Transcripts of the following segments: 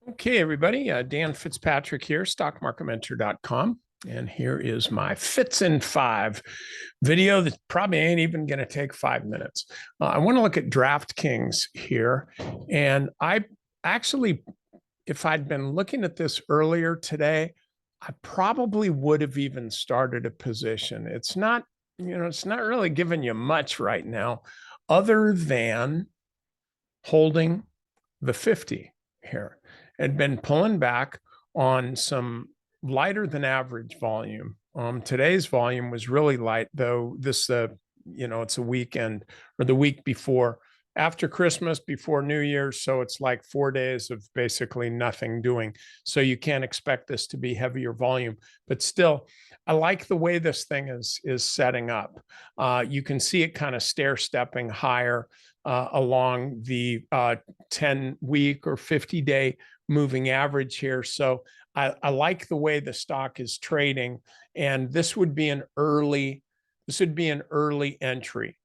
Okay, everybody. Dan Fitzpatrick here, stockmarketmentor.com. And here is my Fits in 5 video that probably ain't even going to take 5 minutes. I want to look at DraftKings here. And I actually, if I'd been looking at this earlier today, I probably would have even started a position. It's not really giving you much right now other than holding the 50 here. Had been pulling back on some lighter than average volume. Today's volume was really light, though. It's a weekend or the week before, after Christmas, before New Year's. So it's like 4 days of basically nothing doing. So you can't expect this to be heavier volume, but still, I like the way this thing is setting up. You can see it kind of stair stepping higher along the 10-week or 50-day moving average here. So I like the way the stock is trading, and this would be an early entry.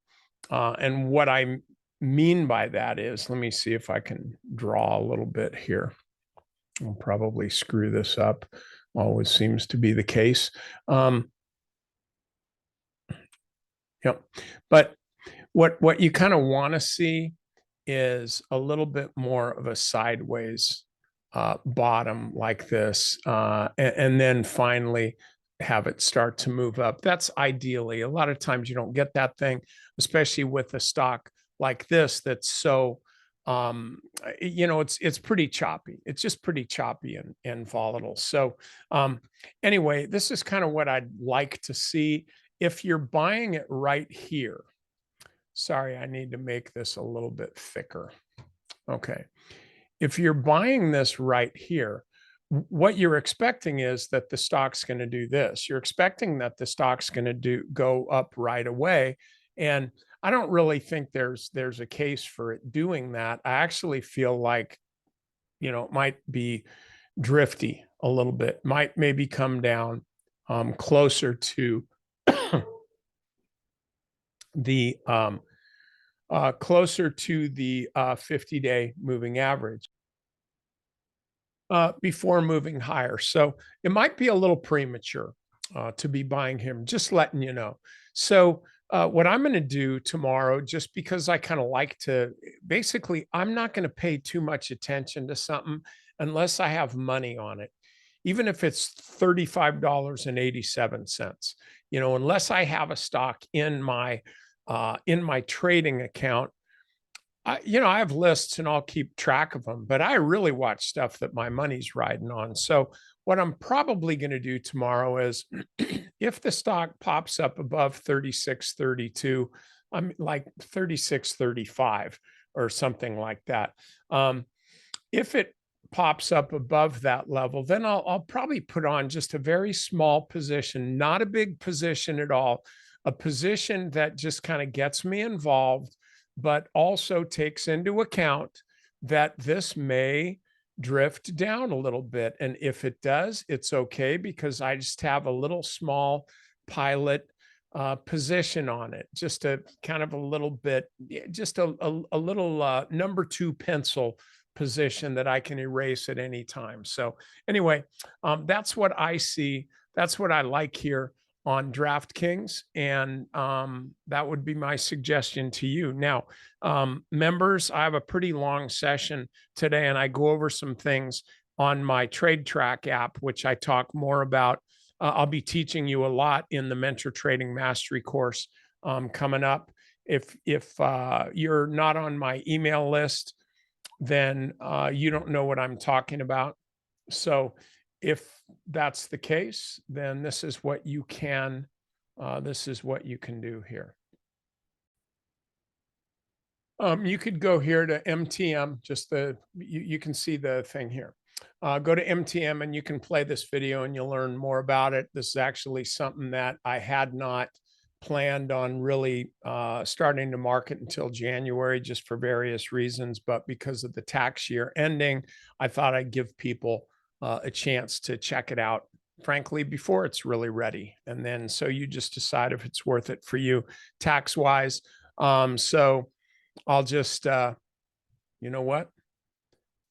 And what I mean by that is, let me see if I can draw a little bit here. I'll probably screw this up. Always seems to be the case. Yep. But what you kind of want to see is a little bit more of a sideways bottom like this, and then finally have it start to move up. That's ideally. A lot of times you don't get that thing, especially with a stock like this that's so it's pretty choppy. It's just pretty choppy and volatile. So anyway, this is kind of what I'd like to see. If you're buying it right here, sorry, I need to make this a little bit thicker. Okay. If you're buying this right here, what you're expecting is that the stock's going to do this. You're expecting that the stock's going to go up right away. And I don't really think there's a case for it doing that. I actually feel like, it might be drifty a little bit, might maybe come down closer to the 50-day moving average before moving higher. So it might be a little premature to be buying him, just letting you know. So what I'm going to do tomorrow, just because I kind of like to, basically, I'm not going to pay too much attention to something unless I have money on it, even if it's $35.87. Unless I have a stock in my trading account. I have lists and I'll keep track of them, but I really watch stuff that my money's riding on. So what I'm probably going to do tomorrow is if the stock pops up above 36.32, I'm like 36.35 or something like that. If it pops up above that level, then I'll probably put on just a very small position, not a big position at all, a position that just kind of gets me involved, but also takes into account that this may drift down a little bit. And if it does, it's okay, because I just have a little small pilot position on it, just a kind of a little bit, just a little number 2 pencil position that I can erase at any time. So anyway, that's what I see. That's what I like here on DraftKings, and that would be my suggestion to you. Now, members, I have a pretty long session today, and I go over some things on my Trade Track app, which I talk more about. I'll be teaching you a lot in the Mentor Trading Mastery course coming up. If you're not on my email list, then you don't know what I'm talking about. So if that's the case, then this is what you can do here. You could go here to MTM, you can see the thing here. Go to MTM and you can play this video and you'll learn more about it. This is actually something that I had not planned on really starting to market until January, just for various reasons. But because of the tax year ending, I thought I'd give people a chance to check it out, frankly, before it's really ready. And then so you just decide if it's worth it for you tax wise. So I'll just, you know what?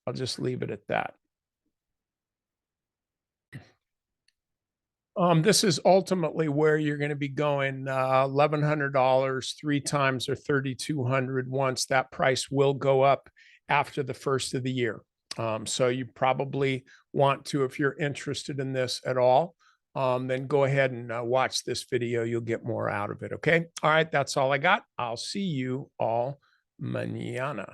I'll just leave it at that. This is ultimately where you're going to be going $1,100 three times or 3,200 once. That price will go up after the first of the year. So you probably want to, if you're interested in this at all, then go ahead and watch this video. You'll get more out of it. Okay. All right. That's all I got. I'll see you all mañana.